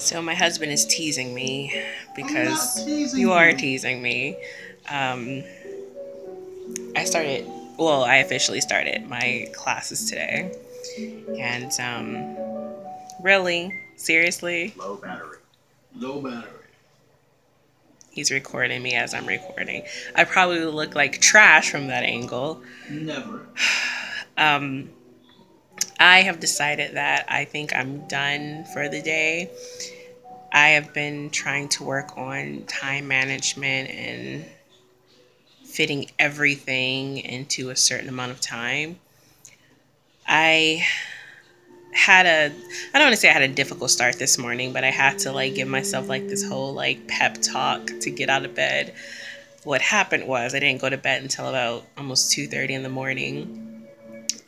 So my husband is teasing me I'm not because teasing you are you. teasing me. Um, I started, well, I officially started my classes today. And really, seriously, Low battery. Low battery. he's recording me as I'm recording. I probably look like trash from that angle. Never. Um, I have decided that I think I'm done for the day. I have been trying to work on time management and fitting everything into a certain amount of time. I had a I don't want to say I had a difficult start this morning, but I had to like give myself like this whole like pep talk to get out of bed. What happened was I didn't go to bed until about almost 2:30 in the morning,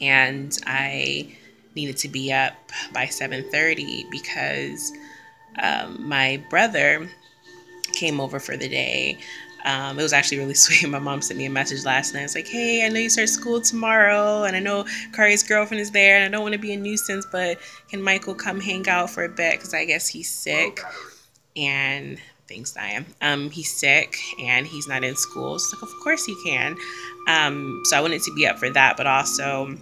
and I needed to be up by 7:30 because my brother came over for the day. It was actually really sweet. My mom sent me a message last night. It's like, hey, I know you start school tomorrow, and I know Kari's girlfriend is there, and I don't want to be a nuisance, but can Michael come hang out for a bit? Because I guess he's Low sick. battery. And thanks, Diane. He's sick, and he's not in school. So, like, of course he can. So I wanted to be up for that, but also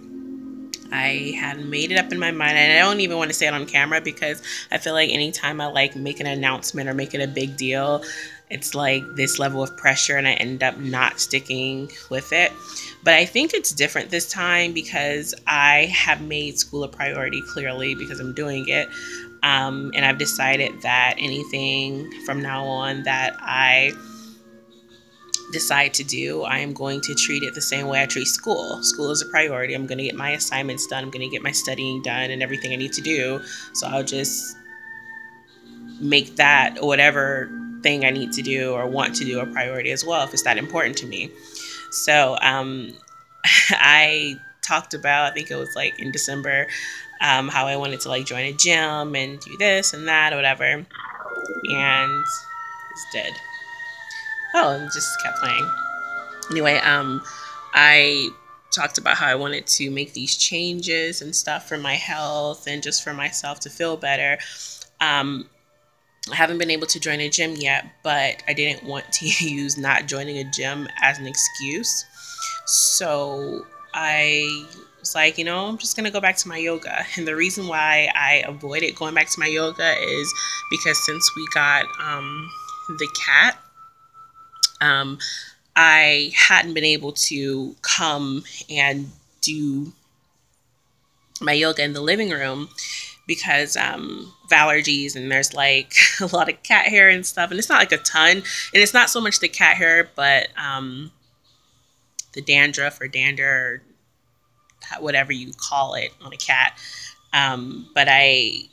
I had made it up in my mind, and I don't even want to say it on camera because I feel like anytime I like make an announcement or make it a big deal, it's like this level of pressure, and I end up not sticking with it. But I think it's different this time because I have made school a priority clearly because I'm doing it. And I've decided that anything from now on that I decide to do, I am going to treat it the same way I treat school. School is a priority. I'm going to get my assignments done. I'm going to get my studying done and everything I need to do. So I'll just make that or whatever thing I need to do or want to do a priority as well if it's that important to me. So I talked about, I think it was like in December, how I wanted to like join a gym and do this and that or whatever. And it's dead. Oh, and just kept playing. Anyway, I talked about how I wanted to make these changes and stuff for my health and just for myself to feel better. Um, I haven't been able to join a gym yet, but I didn't want to use not joining a gym as an excuse. So I was like, I'm just going to go back to my yoga. And the reason why I avoided going back to my yoga is because since we got the cat, um, I hadn't been able to come and do my yoga in the living room because of allergies, and there's like a lot of cat hair and stuff, and it's not like a ton, and it's not so much the cat hair, but the dandruff or dander, or whatever you call it on a cat. But I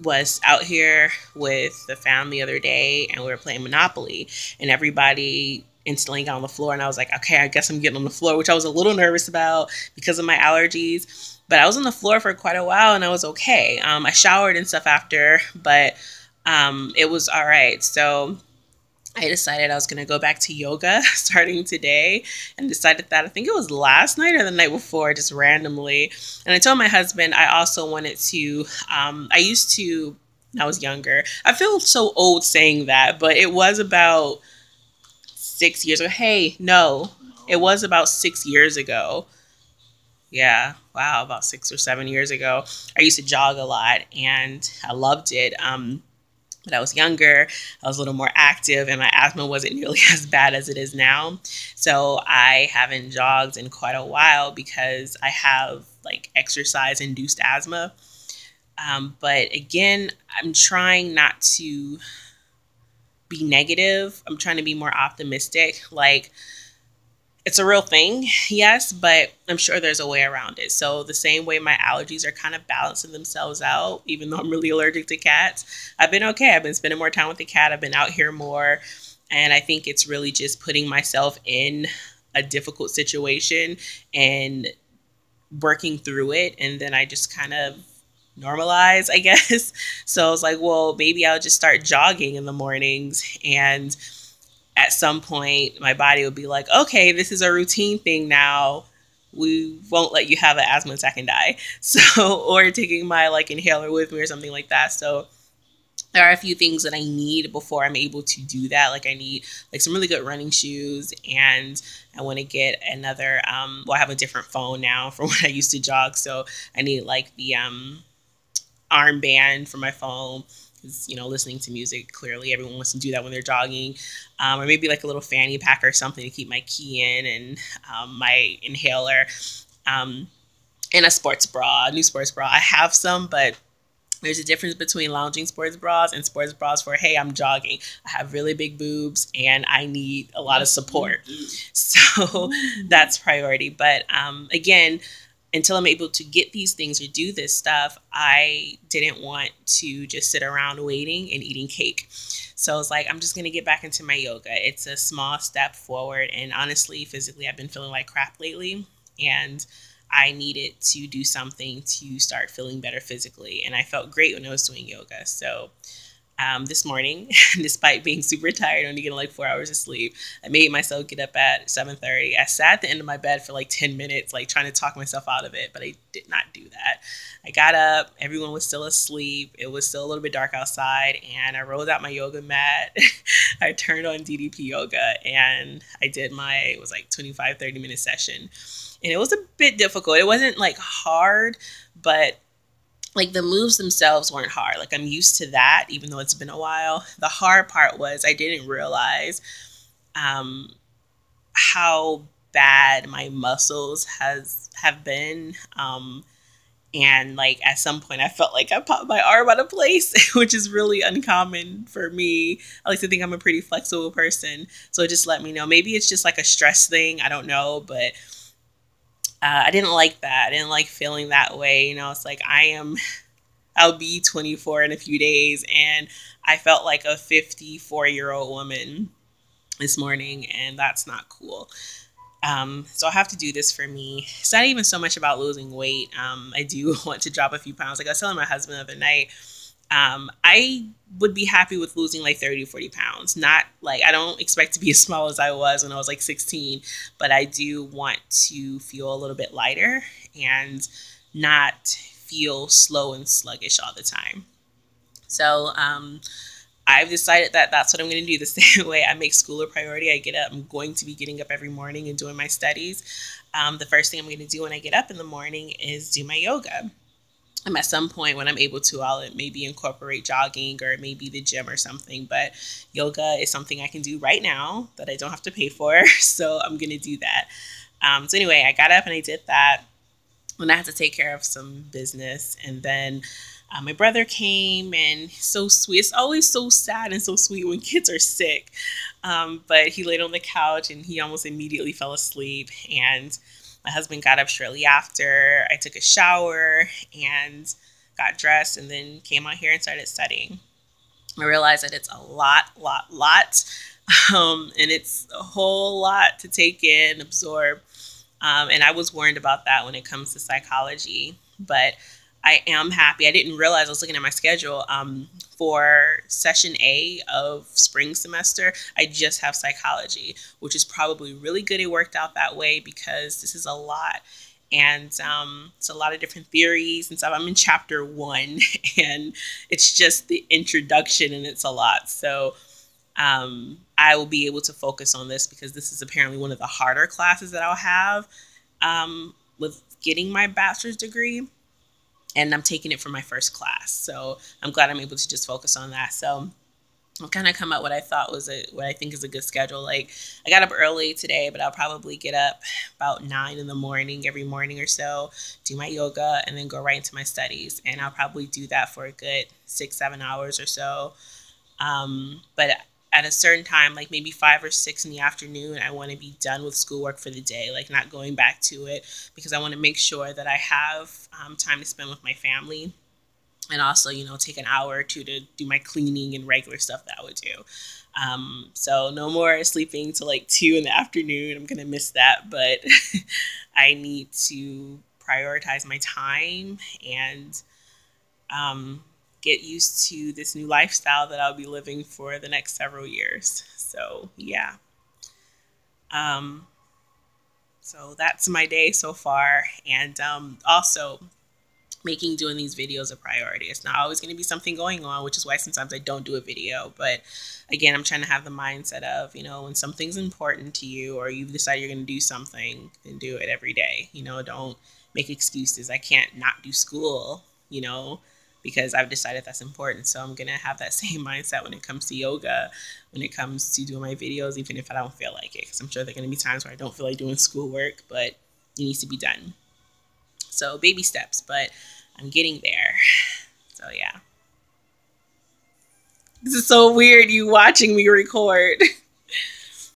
was out here with the family the other day, and we were playing Monopoly, and everybody instantly got on the floor, and I was like, okay, I guess I'm getting on the floor, which I was a little nervous about because of my allergies. But I was on the floor for quite a while, and I was okay. I showered and stuff after, but it was all right. So I decided I was going to go back to yoga starting today, and decided that I think it was last night or the night before, just randomly. And I told my husband I also wanted to, I used to, when I was younger, I feel so old saying that, but it was about 6 years ago. Hey, no, it No. was about 6 years ago. Yeah, wow, about 6 or 7 years ago. I used to jog a lot and I loved it. When I was younger, I was a little more active, and my asthma wasn't nearly as bad as it is now. So I haven't jogged in quite a while because I have like exercise induced asthma. But again, I'm trying not to be negative. I'm trying to be more optimistic. Like, it's a real thing, yes, but I'm sure there's a way around it. So the same way my allergies are kind of balancing themselves out, even though I'm really allergic to cats, I've been okay. I've been spending more time with the cat. I've been out here more. And I think it's really just putting myself in a difficult situation and working through it. And then I just kind of normalize, I guess. So I was like, well, maybe I'll just start jogging in the mornings, and at some point my body will be like, okay, this is a routine thing now. We won't let you have an asthma attack and die. So, or taking my like inhaler with me or something like that. So there are a few things that I need before I'm able to do that. Like I need like some really good running shoes, and I want to get another well, I have a different phone now from when I used to jog, so I need like the armband for my phone, because listening to music, clearly everyone wants to do that when they're jogging, or maybe like a little fanny pack or something to keep my key in, and my inhaler, um, and a sports bra, a new sports bra. I have some, but there's a difference between lounging sports bras and sports bras for, hey, I'm jogging. I have really big boobs and I need a lot of support. So that's priority. But again, until I'm able to get these things or do this stuff, I didn't want to just sit around waiting and eating cake. So I was like, I'm just going to get back into my yoga. It's a small step forward. And honestly, physically, I've been feeling like crap lately. And I needed to do something to start feeling better physically. And I felt great when I was doing yoga. So this morning, despite being super tired, only getting like 4 hours of sleep, I made myself get up at 7:30. I sat at the end of my bed for like 10 minutes, like trying to talk myself out of it, but I did not do that. I got up, everyone was still asleep. It was still a little bit dark outside, and I rolled out my yoga mat. I turned on DDP yoga, and I did it was like 25-30 minute session. And it was a bit difficult. It wasn't like hard, but like the moves themselves weren't hard. Like I'm used to that, even though it's been a while. The hard part was I didn't realize how bad my muscles have been. And like at some point I felt like I popped my arm out of place, which is really uncommon for me. I like to think I'm a pretty flexible person. So it just let me know. Maybe it's just like a stress thing. I don't know, but I didn't like that. I didn't like feeling that way. It's like I'll be 24 in a few days, and I felt like a 54-year-old woman this morning, and that's not cool. So I have to do this for me. It's not even so much about losing weight. I do want to drop a few pounds. Like I was telling my husband the other night, I would be happy with losing like 30, 40 pounds. Not like, I don't expect to be as small as I was when I was like 16, but I do want to feel a little bit lighter and not feel slow and sluggish all the time. So, I've decided that that's what I'm going to do. The same way I make school a priority, I'm going to be getting up every morning and doing my studies. The first thing I'm going to do when I get up in the morning is do my yoga. At some point when I'm able to, I'll maybe incorporate jogging or maybe the gym or something. But yoga is something I can do right now that I don't have to pay for. So I'm going to do that. So anyway, I got up and I did that. And I had to take care of some business. And then my brother came, and so sweet. It's always so sad and so sweet when kids are sick. But he laid on the couch and he almost immediately fell asleep. And my husband got up shortly after. I took a shower and got dressed, and then came out here and started studying. I realized that it's a lot. And it's a whole lot to take in, absorb. And I was worried about that when it comes to psychology. But I am happy. I didn't realize, I was looking at my schedule, for session A of spring semester, I just have psychology, which is probably really good it worked out that way, because this is a lot. And it's a lot of different theories and stuff. I'm in chapter 1 and it's just the introduction and it's a lot. So I will be able to focus on this, because this is apparently one of the harder classes that I'll have with getting my bachelor's degree. And I'm taking it for my first class. So I'm glad I'm able to just focus on that. So I'll kind of come up what I think is a good schedule. Like I got up early today, but I'll probably get up about 9 in the morning every morning or so, do my yoga, and then go right into my studies. And I'll probably do that for a good 6-7 hours or so. But at a certain time, like maybe 5 or 6 in the afternoon, I want to be done with schoolwork for the day, like not going back to it, because I want to make sure that I have time to spend with my family. And also, take an hour or two to do my cleaning and regular stuff that I would do. So no more sleeping till like 2 in the afternoon. I'm going to miss that, but I need to prioritize my time and get used to this new lifestyle that I'll be living for the next several years. So yeah. So that's my day so far. And also, making doing these videos a priority. It's not always going to be something going on, which is why sometimes I don't do a video. But again, I'm trying to have the mindset of, you know, when something's important to you or you've decided you're going to do something, then do it every day. You know, don't make excuses. I can't not do school, you know, because I've decided that's important. So I'm going to have that same mindset when it comes to yoga, when it comes to doing my videos, even if I don't feel like it, because I'm sure there are going to be times where I don't feel like doing schoolwork, but it needs to be done. So baby steps, but I'm getting there. So yeah. This is so weird, you watching me record.